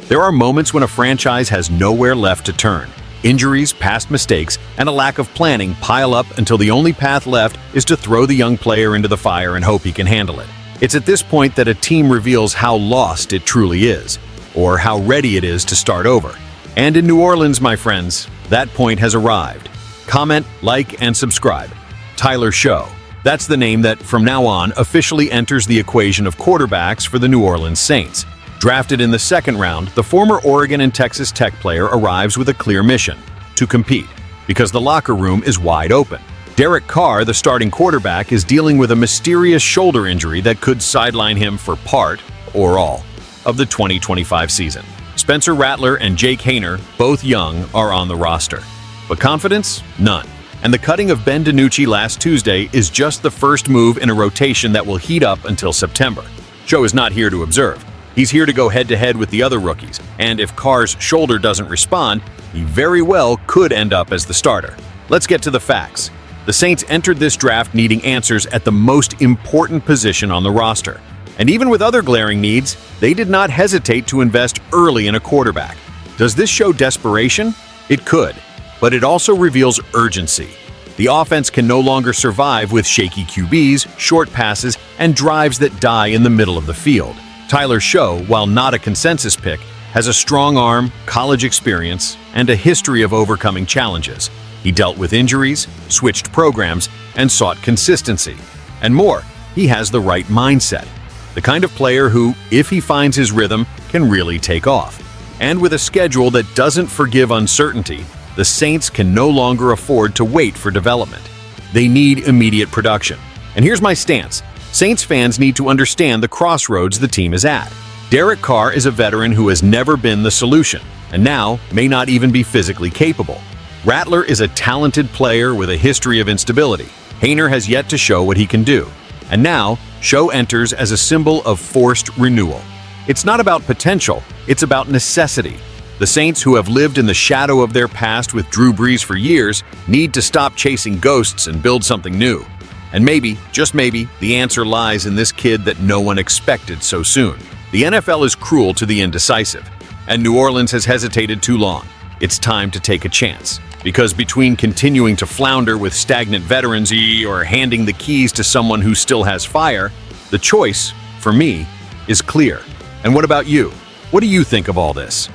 There are moments when a franchise has nowhere left to turn. Injuries, past mistakes, and a lack of planning pile up until the only path left is to throw the young player into the fire and hope he can handle it. It's at this point that a team reveals how lost it truly is, or how ready it is to start over. And in New Orleans, my friends, that point has arrived. Comment, like, and subscribe. Tyler Show. That's the name that, from now on, officially enters the equation of quarterbacks for the New Orleans Saints. Drafted in the second round, the former Oregon and Texas Tech player arrives with a clear mission: to compete, because the locker room is wide open. Derek Carr, the starting quarterback, is dealing with a mysterious shoulder injury that could sideline him for part, or all, of the 2025 season. Spencer Rattler and Jake Haener, both young, are on the roster. But confidence? None. And the cutting of Ben DiNucci last Tuesday is just the first move in a rotation that will heat up until September. Joe is not here to observe. He's here to go head-to-head with the other rookies, and if Carr's shoulder doesn't respond, he very well could end up as the starter. Let's get to the facts. The Saints entered this draft needing answers at the most important position on the roster. And even with other glaring needs, they did not hesitate to invest early in a quarterback. Does this show desperation? It could, but it also reveals urgency. The offense can no longer survive with shaky QBs, short passes, and drives that die in the middle of the field. Tyler Show, while not a consensus pick, has a strong arm, college experience, and a history of overcoming challenges. He dealt with injuries, switched programs, and sought consistency. And more, he has the right mindset. The kind of player who, if he finds his rhythm, can really take off. And with a schedule that doesn't forgive uncertainty, the Saints can no longer afford to wait for development. They need immediate production. And here's my stance. Saints fans need to understand the crossroads the team is at. Derek Carr is a veteran who has never been the solution, and now may not even be physically capable. Rattler is a talented player with a history of instability. Haener has yet to show what he can do. And now, Show enters as a symbol of forced renewal. It's not about potential, it's about necessity. The Saints, who have lived in the shadow of their past with Drew Brees for years, need to stop chasing ghosts and build something new. And maybe, just maybe, the answer lies in this kid that no one expected so soon. The NFL is cruel to the indecisive, and New Orleans has hesitated too long. It's time to take a chance. Because between continuing to flounder with stagnant veterans or handing the keys to someone who still has fire, the choice, for me, is clear. And what about you? What do you think of all this?